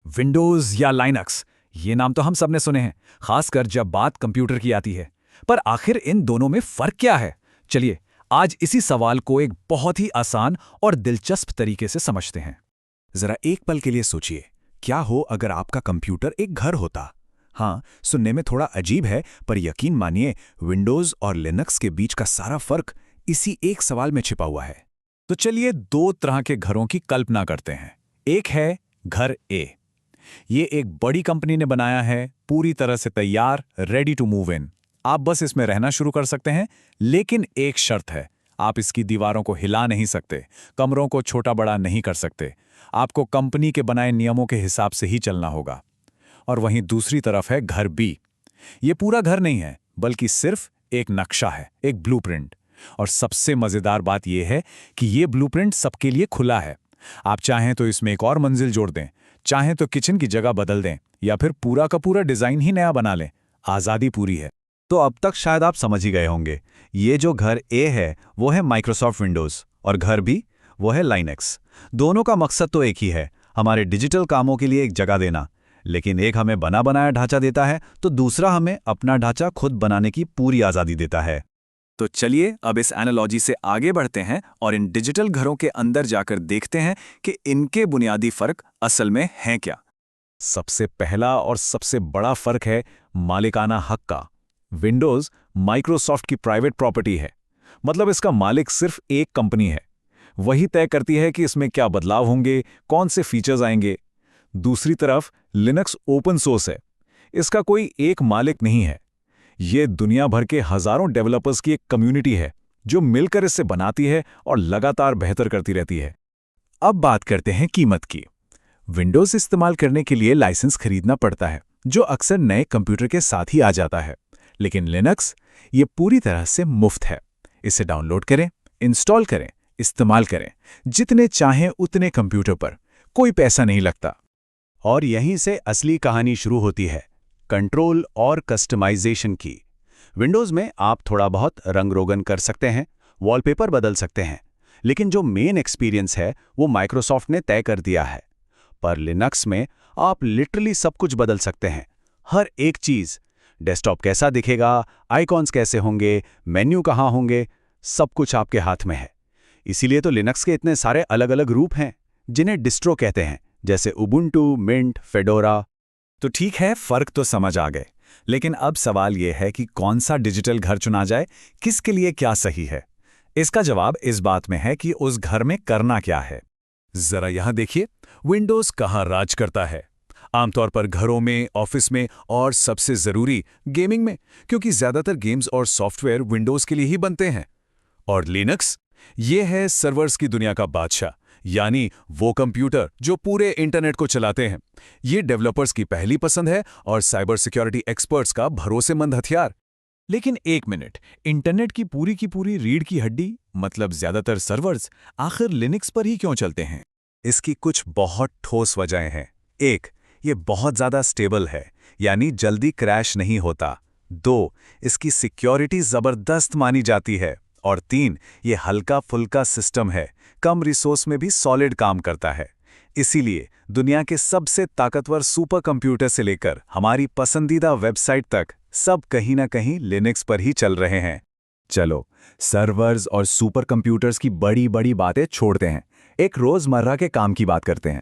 Windows या Linux, ये नाम तो हम सबने सुने हैं, खासकर जब बात कंप्यूटर की आती है। पर आखिर इन दोनों में फर्क क्या है? चलिए, आज इसी सवाल को एक बहुत ही आसान और दिलचस्प तरीके से समझते हैं। जरा एक पल के लिए सोचिए, क्या हो अगर आपका कंप्यूटर एक घर होता। हाँ, सुनने में थोड़ा अजीब है, पर यकीन मानिए, विंडोज और लिनक्स के बीच का सारा फर्क इसी एक सवाल में छिपा हुआ है। तो चलिए दो तरह के घरों की कल्पना करते हैं। एक है घर ए। ये एक बड़ी कंपनी ने बनाया है, पूरी तरह से तैयार, रेडी टू मूव इन। आप बस इसमें रहना शुरू कर सकते हैं, लेकिन एक शर्त है, आप इसकी दीवारों को हिला नहीं सकते, कमरों को छोटा बड़ा नहीं कर सकते। आपको कंपनी के बनाए नियमों के हिसाब से ही चलना होगा। और वहीं दूसरी तरफ है घर बी। ये पूरा घर नहीं है, बल्कि सिर्फ एक नक्शा है, एक ब्लूप्रिंट। और सबसे मजेदार बात यह है कि ये ब्लूप्रिंट सबके लिए खुला है। आप चाहें तो इसमें एक और मंजिल जोड़ दें, चाहें तो किचन की जगह बदल दें, या फिर पूरा का पूरा डिजाइन ही नया बना लें। आजादी पूरी है। तो अब तक शायद आप समझ ही गए होंगे, ये जो घर ए है वो है माइक्रोसॉफ्ट विंडोज, और घर बी वो है लाइनक्स। दोनों का मकसद तो एक ही है, हमारे डिजिटल कामों के लिए एक जगह देना। लेकिन एक हमें बना बनाया ढांचा देता है, तो दूसरा हमें अपना ढांचा खुद बनाने की पूरी आज़ादी देता है। तो चलिए अब इस एनालॉजी से आगे बढ़ते हैं और इन डिजिटल घरों के अंदर जाकर देखते हैं कि इनके बुनियादी फर्क असल में हैं क्या। सबसे पहला और सबसे बड़ा फर्क है मालिकाना हक का। विंडोज माइक्रोसॉफ्ट की प्राइवेट प्रॉपर्टी है, मतलब इसका मालिक सिर्फ एक कंपनी है। वही तय करती है कि इसमें क्या बदलाव होंगे, कौन से फीचर्स आएंगे। दूसरी तरफ लिनक्स ओपन सोर्स है, इसका कोई एक मालिक नहीं है। ये दुनिया भर के हजारों डेवलपर्स की एक कम्युनिटी है जो मिलकर इसे बनाती है और लगातार बेहतर करती रहती है। अब बात करते हैं कीमत की। विंडोज इस्तेमाल करने के लिए लाइसेंस खरीदना पड़ता है, जो अक्सर नए कंप्यूटर के साथ ही आ जाता है। लेकिन लिनक्स ये पूरी तरह से मुफ्त है। इसे डाउनलोड करें, इंस्टॉल करें, इस्तेमाल करें, जितने चाहें उतने कंप्यूटर पर, कोई पैसा नहीं लगता। और यहीं से असली कहानी शुरू होती है, कंट्रोल और कस्टमाइजेशन की। विंडोज में आप थोड़ा बहुत रंग रोगन कर सकते हैं, वॉलपेपर बदल सकते हैं, लेकिन जो मेन एक्सपीरियंस है वो माइक्रोसॉफ्ट ने तय कर दिया है। पर लिनक्स में आप लिटरली सब कुछ बदल सकते हैं, हर एक चीज। डेस्कटॉप कैसा दिखेगा, आइकॉन्स कैसे होंगे, मेन्यू कहाँ होंगे, सब कुछ आपके हाथ में है। इसीलिए तो लिनक्स के इतने सारे अलग अलग रूप हैं, जिन्हें डिस्ट्रो कहते हैं, जैसे उबुंटू, मिंट, फेडोरा। तो ठीक है, फर्क तो समझ आ गए। लेकिन अब सवाल यह है कि कौन सा डिजिटल घर चुना जाए, किसके लिए क्या सही है। इसका जवाब इस बात में है कि उस घर में करना क्या है। जरा यहां देखिए, विंडोज कहां राज करता है। आमतौर पर घरों में, ऑफिस में और सबसे जरूरी गेमिंग में, क्योंकि ज्यादातर गेम्स और सॉफ्टवेयर विंडोज के लिए ही बनते हैं। और लिनक्स, ये है सर्वर्स की दुनिया का बादशाह, यानी वो कंप्यूटर जो पूरे इंटरनेट को चलाते हैं। ये डेवलपर्स की पहली पसंद है और साइबर सिक्योरिटी एक्सपर्ट्स का भरोसेमंद हथियार। लेकिन एक मिनट, इंटरनेट की पूरी रीढ़ की हड्डी, मतलब ज्यादातर सर्वर्स, आखिर लिनक्स पर ही क्यों चलते हैं? इसकी कुछ बहुत ठोस वजहें हैं। एक, ये बहुत ज़्यादा स्टेबल है, यानी जल्दी क्रैश नहीं होता। दो, इसकी सिक्योरिटी ज़बरदस्त मानी जाती है। और तीन, ये हल्का फुल्का सिस्टम है, कम रिसोर्स में भी सॉलिड काम करता है। इसीलिए दुनिया के सबसे ताकतवर सुपर कंप्यूटर से लेकर हमारी पसंदीदा वेबसाइट तक सब कहीं ना कहीं लिनक्स पर ही चल रहे हैं। चलो, सर्वर्स और सुपर कंप्यूटर्स की बड़ी बड़ी बातें छोड़ते हैं, एक रोजमर्रा के काम की बात करते हैं।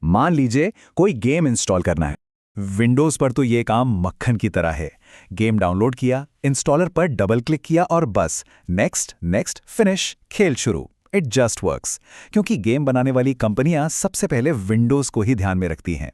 मान लीजिए कोई गेम इंस्टॉल करना है। विंडोज पर तो ये काम मक्खन की तरह है। गेम डाउनलोड किया, इंस्टॉलर पर डबल क्लिक किया और बस नेक्स्ट नेक्स्ट फिनिश, खेल शुरू। इट जस्ट वर्क्स, क्योंकि गेम बनाने वाली कंपनियां सबसे पहले विंडोज को ही ध्यान में रखती हैं।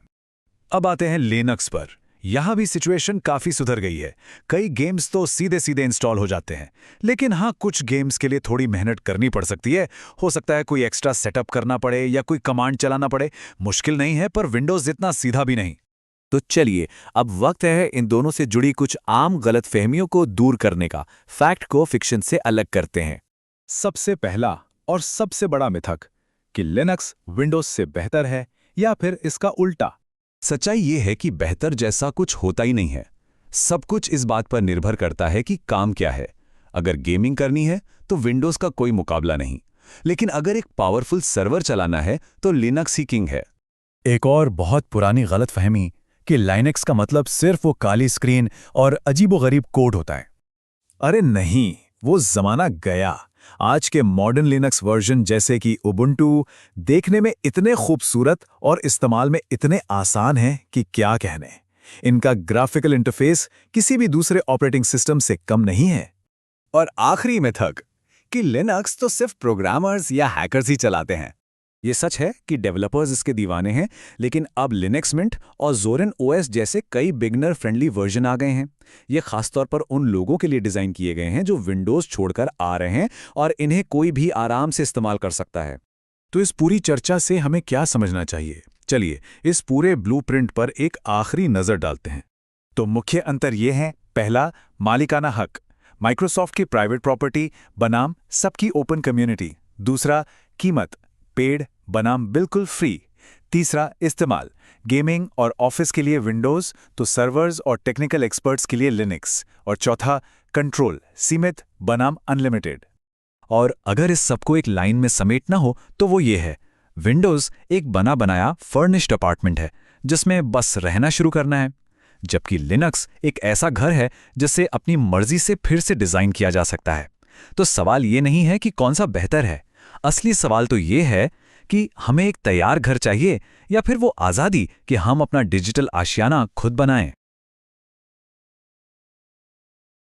अब आते हैं लिनक्स पर। यहां भी सिचुएशन काफी सुधर गई है। कई गेम्स तो सीधे सीधे इंस्टॉल हो जाते हैं, लेकिन हाँ, कुछ गेम्स के लिए थोड़ी मेहनत करनी पड़ सकती है। हो सकता है कोई एक्स्ट्रा सेटअप करना पड़े या कोई कमांड चलाना पड़े। मुश्किल नहीं है, पर विंडोज जितना सीधा भी नहीं। तो चलिए, अब वक्त है इन दोनों से जुड़ी कुछ आम गलतफहमियों को दूर करने का। फैक्ट को फिक्शन से अलग करते हैं। सबसे पहला और सबसे बड़ा मिथक कि लिनक्स विंडोज से बेहतर है या फिर इसका उल्टा। सच्चाई ये है कि बेहतर जैसा कुछ होता ही नहीं है। सब कुछ इस बात पर निर्भर करता है कि काम क्या है। अगर गेमिंग करनी है तो विंडोज का कोई मुकाबला नहीं, लेकिन अगर एक पावरफुल सर्वर चलाना है तो लिनक्स ही किंग है। एक और बहुत पुरानी गलतफहमी कि लाइनेक्स का मतलब सिर्फ वो काली स्क्रीन और अजीबोगरीब कोड होता है। अरे नहीं, वो जमाना गया। आज के मॉडर्न लिनक्स वर्जन जैसे कि उबुंटू देखने में इतने खूबसूरत और इस्तेमाल में इतने आसान हैं कि क्या कहने। इनका ग्राफिकल इंटरफेस किसी भी दूसरे ऑपरेटिंग सिस्टम से कम नहीं है। और आखिरी मिथक कि लिनक्स तो सिर्फ प्रोग्रामर्स या हैकर्स ही चलाते हैं। ये सच है कि डेवलपर्स इसके दीवाने हैं, लेकिन अब लिनक्स मिंट और ज़ोरेन ओएस जैसे कई बिगनर फ्रेंडली वर्जन आ गए हैं। ये खासतौर पर उन लोगों के लिए डिज़ाइन किए गए हैं जो विंडोज़ छोड़कर आ रहे हैं और इन्हें कोई भी आराम से इस्तेमाल कर सकता है। तो इस पूरी चर्चा से हमें क्या समझना चाहिए? चलिए इस पूरे ब्लूप्रिंट पर एक आखिरी नज़र डालते हैं। तो मुख्य अंतर ये हैं: पहला, मालिकाना हक, माइक्रोसॉफ्ट की प्राइवेट प्रॉपर्टी बनाम सबकी ओपन कम्युनिटी। दूसरा, कीमत, पेड बनाम बिल्कुल फ्री। तीसरा, इस्तेमाल, गेमिंग और ऑफिस के लिए विंडोज़ तो सर्वर्स और टेक्निकल एक्सपर्ट्स के लिए लिनक्स। और चौथा, कंट्रोल, सीमित बनाम अनलिमिटेड। और अगर इस सबको एक लाइन में समेटना हो तो वो ये है: विंडोज़ एक बना बनाया फर्निश्ड अपार्टमेंट है जिसमें बस रहना शुरू करना है, जबकि लिनक्स एक ऐसा घर है जिसे अपनी मर्जी से फिर से डिज़ाइन किया जा सकता है। तो सवाल ये नहीं है कि कौन सा बेहतर है, असली सवाल तो ये है कि हमें एक तैयार घर चाहिए या फिर वो आज़ादी कि हम अपना डिजिटल आशियाना खुद बनाएं।